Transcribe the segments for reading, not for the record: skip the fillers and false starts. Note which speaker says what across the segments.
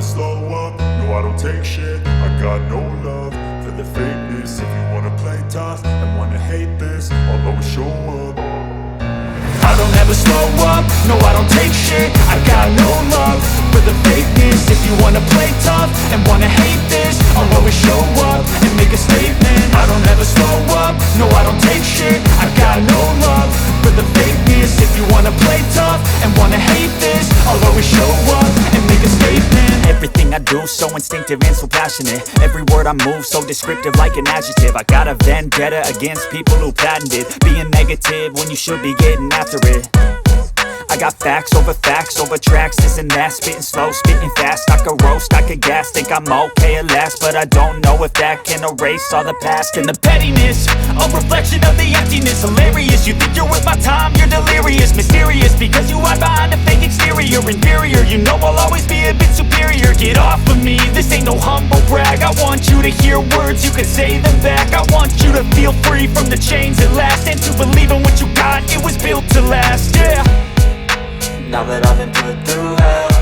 Speaker 1: slow up, no I don't take shit. I got no love for the fakeness. If you wanna play tough and wanna hate this, I'll always show up. I don't ever slow up, no I don't take shit. I got no love for the fakeness. If you wanna play tough and wanna hate this, I'll always show up and make a statement. I don't ever slow up, no I don't take shit. I got no love for the fakeness. If you wanna play tough and wanna hate this, I'll always show up and make a statement.
Speaker 2: Everything I do so instinctive and so passionate. Every word I move so descriptive like an adjective. I got a vendetta against people who patented being negative when you should be getting after it. I got facts over tracks, this and that. Spitting slow, spitting fast, I could roast, I could gas. Think I'm okay at last, but I don't know if that can erase all the past. And the pettiness, a reflection of the emptiness. Hilarious, you think you're worth my time, you're delirious. Mysterious, because you hide behind a fake exterior. Inferior, you know I'll always be a bit superior. Get off of me, this ain't no humble brag. I want you to hear words, you can say them back. I want you to feel free from the chains at last, and to believe in what you got, it was built to last, yeah.
Speaker 3: Now that I've been put through hell,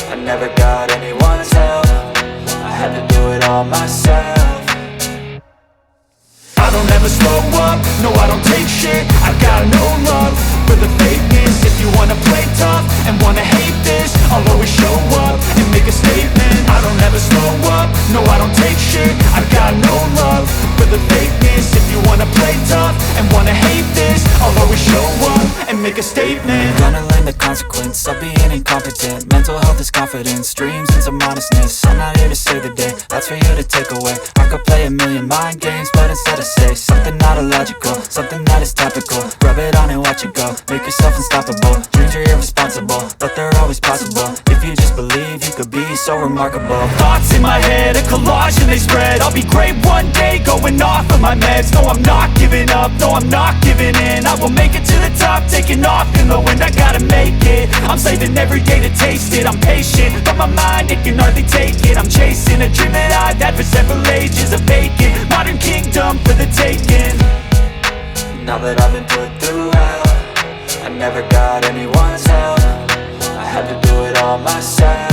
Speaker 3: I never got anyone's help. I had to do it all myself.
Speaker 1: I don't ever slow up, no I don't take shit. I got no love for the fakeness. If you wanna play tough and wanna hate this, I'll always show up and make a statement. I don't ever slow up, no I don't take shit. I got no love for the fakeness. If you wanna play tough and wanna hate this, I'll always show up and make a statement.
Speaker 3: Gonna learn the consequence of being incompetent. Mental health is confidence, dreams and some honestness. I'm not here to save the day, that's for you to take away. I could play a million mind games, but instead I say something not illogical, something that is topical. Rub it on and watch it go, make yourself unstoppable. Dreams are irresponsible, but they're always possible. If you just believe, you could be so remarkable.
Speaker 2: Thoughts in my head, a collage and they spread. I'll be great one day, going off of my meds. No, I'm not giving up, no, I'm not giving in. I will make it to the top, taking off in the wind. I gotta make it, I'm saving every day to taste it. I'm patient, but my mind, it can hardly take it. I'm chasing a dream that I've had for several ages. A vacant, modern kingdom for the taking.
Speaker 3: Now that I've been put through hell, I never got anyone's help. I had to do it all myself.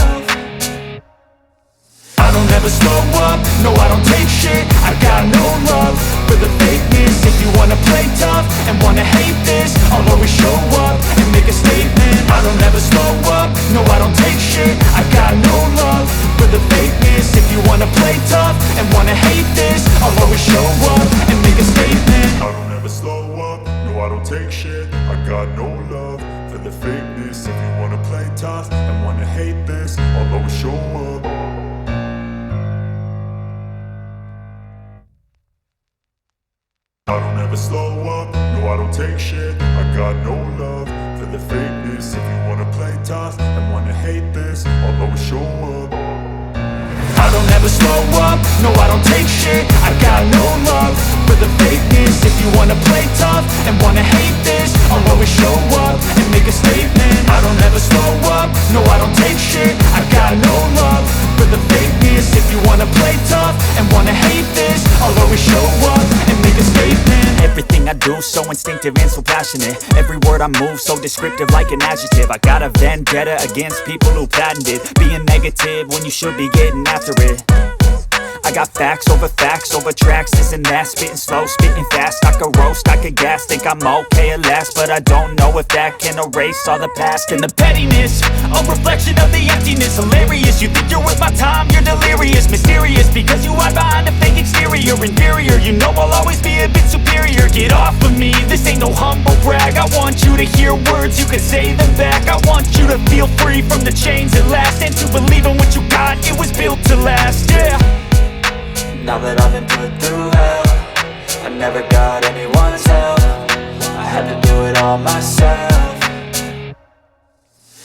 Speaker 1: I don't ever slow up, no I don't take shit. I got no love for the fakeness. If you wanna play tough and wanna hate this, I'll always show up and make a statement. I don't ever slow up, no I don't take shit. I got no love for the fakeness. If you wanna play tough and wanna hate this, I'll always show up and make a statement. I don't ever slow up, no I don't take shit. I got no love for the fakeness. If you wanna play tough and wanna hate this, I'll always show up. I don't ever slow up, no I don't take shit. I got no love for the fakeness. If you wanna play tough and wanna hate this, I'll always show up. I don't ever slow up, no I don't take shit. I got no love for the fakeness. If you wanna play tough and wanna hate this, I'll always show up and make a statement. I don't ever slow up, no I don't take shit. I got no love for the fakeness. If you wanna play tough and wanna hate this, I'll always show up and make a statement.
Speaker 2: Everything I do so instinctive and so passionate. Every word I move so descriptive like an adjective. I got a vendetta against people who patented being negative when you should be getting after it. I got facts over tracks, this and that. Spitting slow, spitting fast, I could roast, I could gas. Think I'm okay at last, but I don't know if that can erase all the past. And the pettiness, a reflection of the emptiness. Hilarious, you think you're worth my time, you're delirious. Mysterious, because you hide behind a fake exterior. Inferior, you know I'll always be a bit superior. Get off of me, this ain't no humble brag. I want you to hear words, you can say them back. I want you to feel free from the chains at last, and to believe in what you got, it was built to last, yeah.
Speaker 3: Now that I've been put through hell, I never got anyone's help. I had to do it all myself.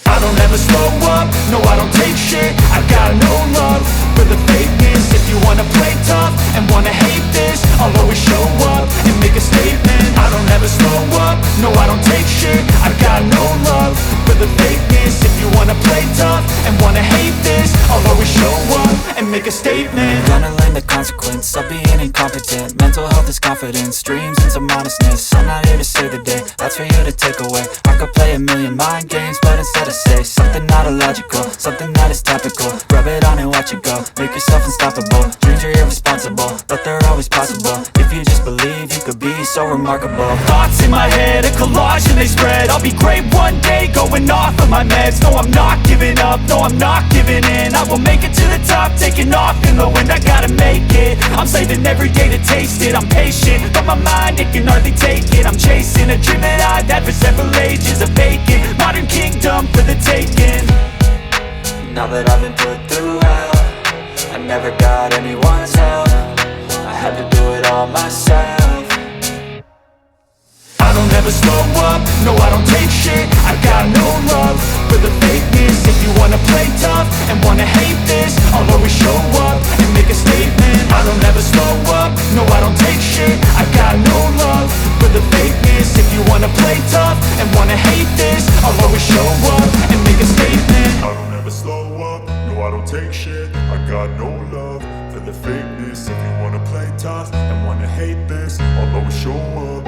Speaker 1: I don't ever slow up, no I don't take shit. I got no love for the fakeness. If you wanna play tough and wanna hate this, I'll always show up and make a statement. I don't ever slow up, no I don't take shit. I got no love for the fakeness. If you wanna play tough and wanna hate this, I'll always show up and
Speaker 2: and make a statement.
Speaker 3: Gonna learn the consequence of being incompetent. Mental health is confidence, dreams and some honestness. I'm not here to save the day, that's for you to take away. I could play a million mind games, but instead I say something not illogical, something that is topical. Rub it on and watch it go, make yourself unstoppable. Dreams are irresponsible, but they're always possible. If you just believe, you could be so remarkable.
Speaker 2: Thoughts in my head, a collage and they spread. I'll be great one day, going off of my meds. No, I'm not giving up, no, I'm not giving in. I will make it to the top, taking off in the wind. I gotta make it, I'm saving every day to taste it. I'm patient, but my mind, it can hardly take it. I'm chasing a dream that I've had for several ages. A vacant, modern kingdom for the taking.
Speaker 3: Now that I've been put through hell, I never got anyone's help. I had to do it all myself.
Speaker 2: I don't ever slow up, no I don't take shit. I got no love for the fakeness. If you wanna play tough and wanna hate this, I'll always show up and make a statement. I don't ever slow up, no I don't take shit. I got no love for the fakeness. If you wanna play tough and wanna hate this, I'll always show up and make a statement.
Speaker 1: I don't ever slow up, no I don't take shit. I got no love for the fakeness. If you wanna play tough and wanna hate this, I'll always show up.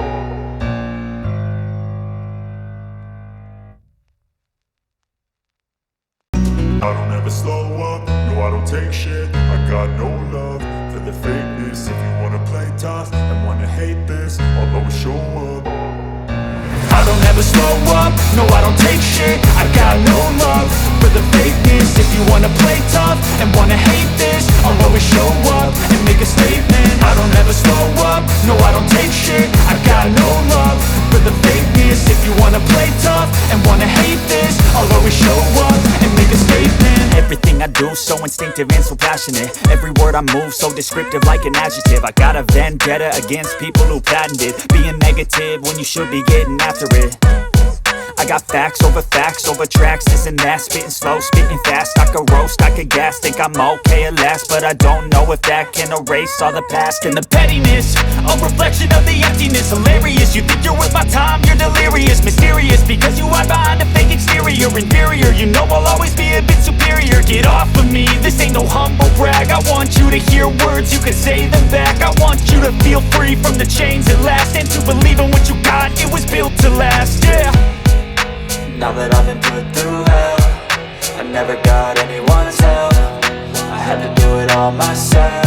Speaker 1: I don't ever slow up, no I don't take shit. I got no love for the fakeness. If you wanna play tough and wanna hate this, I'll always show up.
Speaker 2: I don't ever slow up, no I don't take shit. I got no love for the fakeness. If you wanna play tough and wanna hate this, I'll always show up and make a statement. I don't ever slow up, no I don't take shit. I got no love for the fakeness. If you wanna play tough and wanna hate this, I'll always show up and make a statement. Everything I do so instinctive and so passionate. Every word I move so descriptive like an adjective. I got a vendetta against people who patented being negative when you should be getting after it. I got facts over tracks, this and that. Spitting slow, spitting fast. I could roast, I could gas. Think I'm okay at last, but I don't know if that can erase all the past. And the pettiness, a reflection of the emptiness. Hilarious, you think you're worth my time, you're delirious. Mysterious, because you hide behind a fake exterior. Inferior, you know I'll always be a bit superior. Get off of me, this ain't no humble brag. I want you to hear words, you can say them back. I want you to feel free from the chains at last, and to believe in what you got, it was built to last, yeah.
Speaker 3: Now that I've been put through hell, I never got anyone's help. I had to do it all myself.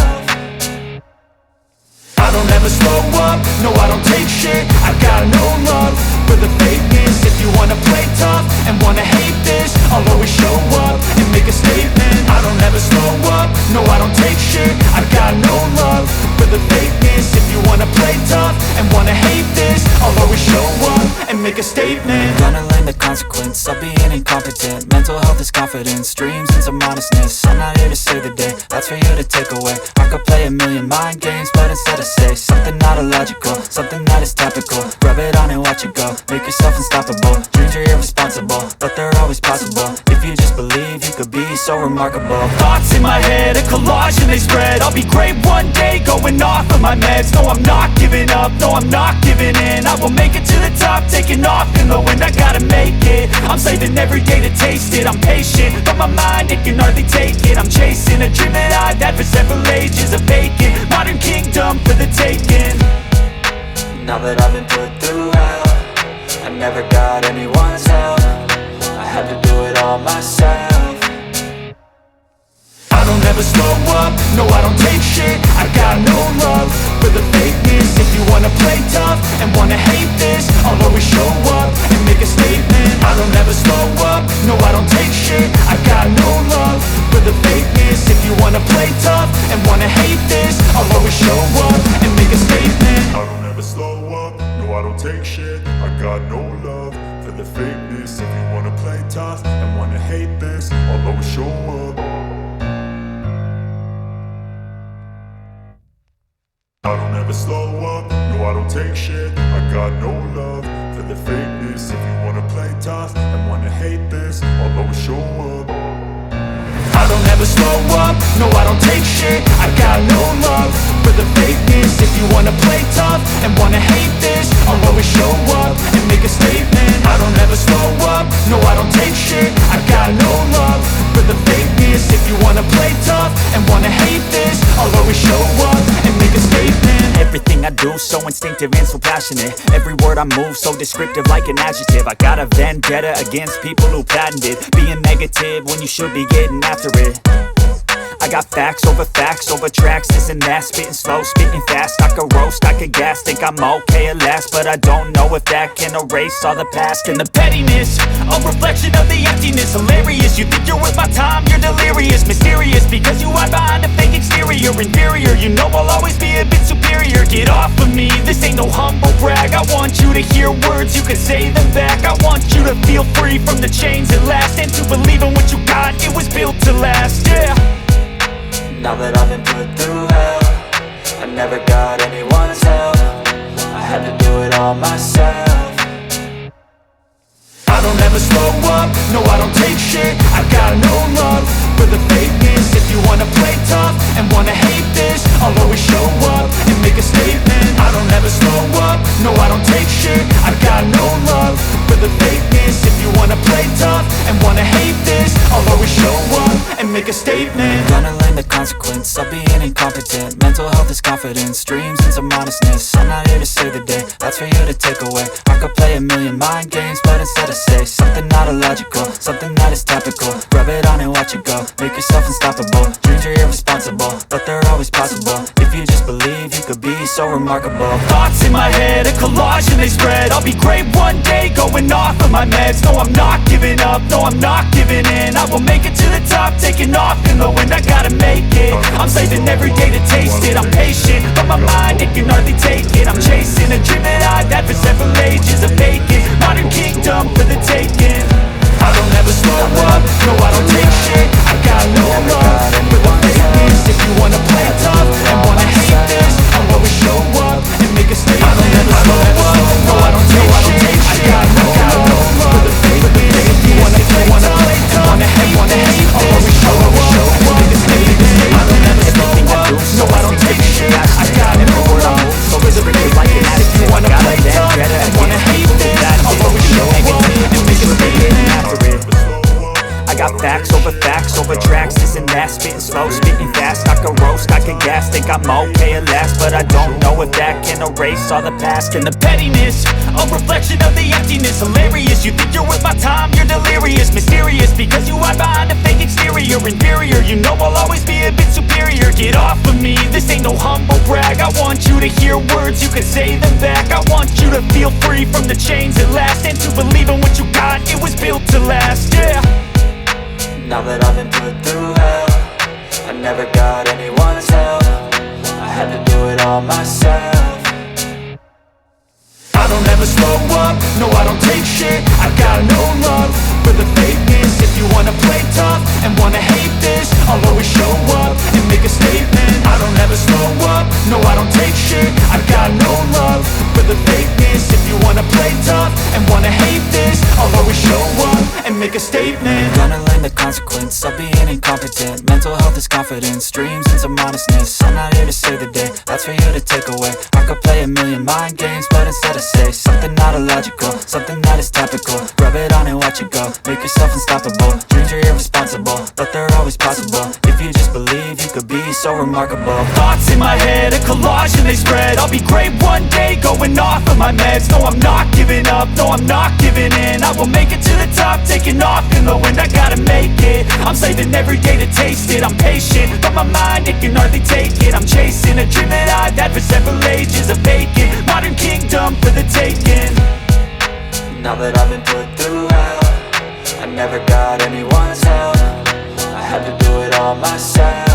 Speaker 2: I don't ever slow up, no I don't take shit. I got no love for the fakeness. If you wanna play tough and wanna hate this, I'll always show up and make a statement. I don't ever slow up, no I don't take shit. I got no love for the fakeness. If you wanna play tough and wanna hate this, I'll always show up and make a statement.
Speaker 3: Gonna learn the consequence of being incompetent. Mental health is confidence, dreams and some honestness. I'm not here to save the day, that's for you to take away. I could play a million mind games, but instead I say something not illogical, something that is topical. Rub it on and watch it go, make yourself unstoppable. Dreams are irresponsible, but they're always possible. If you just believe, you could be so remarkable.
Speaker 2: Thoughts in my head, a collage and they spread. I'll be great one day, going off of my meds. No, I'm not giving up, no, I'm not giving in. I will make it to the top, taking off in the wind. I gotta make it, I'm saving every day to taste it. I'm patient, but my mind, it can hardly take it. I'm chasing a dream that I've had for several ages. A vacant, modern kingdom for the taking.
Speaker 3: Now that I've been put through hell, I never got anyone's help. I had to do it all myself.
Speaker 2: I don't ever slow up, no I don't take shit. I got no love for the fakeness. If you wanna play tough and wanna hate this, I'll always show up and make a statement. I don't ever slow up, no I don't take shit. I got no love for the fakeness. If you wanna play tough and wanna hate this, I'll always show up and make a statement.
Speaker 1: I don't ever slow up, no I don't take shit. I got no love for the fakeness. If you wanna play tough and wanna hate this, I'll always show up. I don't ever slow up, no I don't take shit. I got no love for the fakeness. If you wanna play tough and wanna hate this, I'll always show up.
Speaker 2: I don't ever slow up, no I don't take shit. I got no love for the fakeness. If you wanna play tough and wanna hate this, I'll always show up and make a statement. I don't ever slow up, no I don't take shit. I got no love for the fakeness. If you wanna play tough and wanna do, so instinctive and so passionate. Every word I move, so descriptive like an adjective. I got a vendetta against people who patented being negative when you should be getting after it. I got facts over tracks, this and that. Spitting slow, spitting fast, I could roast, I could gas. Think I'm okay at last, but I don't know if that can erase all the past. And the pettiness, a reflection of the emptiness. Hilarious, you think you're worth my time, you're delirious. Mysterious, because you hide behind a fake exterior. Inferior, you know I'll always be a bit superior. Get off of me, this ain't no humble brag. I want you to hear words, you can say them back. I want you to feel free from the chains at last, and to believe in what you got, it was built to last, yeah.
Speaker 3: Now that I've been put through hell, I never got anyone's help. I had to do it all myself.
Speaker 1: I don't ever slow up, no I don't take shit. I got no love for the fakeness. If you wanna play tough and wanna hate this, I'll always show up and make a statement. I don't ever slow up, no I don't take shit. I got no love for the fakeness. If you wanna play tough and wanna hate this, I'll always show up and make a statement.
Speaker 3: Gonna learn the consequence of being incompetent. Mental health is confidence, dreams and some modestness. I'm not here to save the day, that's for you to take away. I could play a million mind games, but instead I say something not illogical, something that is topical. Rub it on and watch it go, make yourself unstoppable. Dreams are irresponsible, but they're always possible. If you just believe, you could be so remarkable.
Speaker 2: Thoughts in my head, a collage and they spread. I'll be great one day, going off of my meds. No, I'm not giving up, no, I'm not giving in. I will make it to the top, taking off in the wind. I gotta make it, I'm saving every day to taste it. I'm patient, but my mind, it can hardly take it. I'm chasing a dream that I've had for several ages. A vacant, modern kingdom for the taking. I don't ever slow up, no I don't take shit. I got no love for the fakeness. If you wanna play tough and wanna hate this, I'll always show up and make a statement. I don't ever slow up, no I don't take shit. I got no love for the fakeness. If you wanna play tough and wanna hate, I'll always show up and make a statement. I don't ever slow up, no I don't take shit. I got no love for the fakeness. If you wanna play tough and wanna hate this, I'll always show up and make a statement. I got facts over tracks, this and that. Spitting slow, spitting fast, I could roast, I could gas. Think I'm okay at last, but I don't know if that can erase all the past. And the pettiness, a reflection of the emptiness. Hilarious, you think you're worth my time, you're delirious. Mysterious, because you hide behind a fake exterior. Inferior, you know I'll always be a bit superior. Get off of me, this ain't no humble brag. I want you to hear words, you can say them back. I want you to feel free from the chains at last, and to believe in what you got, it was built to last, yeah.
Speaker 3: Now that I've been put through hell, I never got anyone's help. I had to do it all myself.
Speaker 1: I don't ever slow up, no I don't take shit. I got no love for the fakeness. If you wanna play tough and wanna hate this, I'll always show up and make a statement. I don't ever slow up, no I don't take shit. I got no love for the fakeness. If you wanna play tough and wanna hate this, I'll always show up and make a statement.
Speaker 3: Gonna learn the consequence of being incompetent. Mental health is confidence, dreams and some modestness. I'm not here to save the day, that's for you to take away. I could play a million mind games, but instead I say something not illogical, something that is topical. Rub it on and watch it go, make yourself unstoppable. Dreams are irresponsible, but they're always possible. If you just believe, you could be so remarkable.
Speaker 2: Thoughts in my head, a collage and they spread. I'll be great one day, going off of my meds. No, I'm not giving up, no, I'm not giving in. I will make it to the top, taking off in the wind. I gotta make it, I'm saving every day to taste it. I'm patient, but my mind, it can hardly take it. I'm chasing a dream that I've had for several ages. A vacant, modern kingdom for the taking.
Speaker 3: Now that I've been put through hell, I never got anyone's help. I had to do it all myself.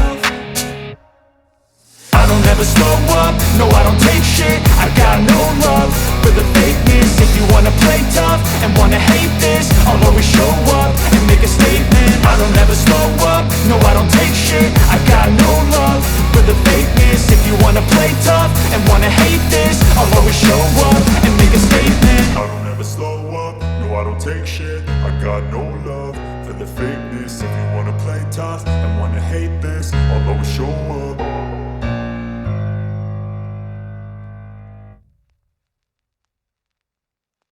Speaker 1: I don't ever slow up, no I don't take shit. I got no love for the fakeness. If you wanna play tough and wanna hate this, I'll always show up and make a statement. I don't ever slow up, no I don't take shit. I got no love for the fakeness. If you wanna play tough and wanna hate this, I'll always show up and make a statement. I don't ever slow up, no I don't take shit. I got no love for the fakeness. If you wanna play tough and wanna hate this, I'll always show up.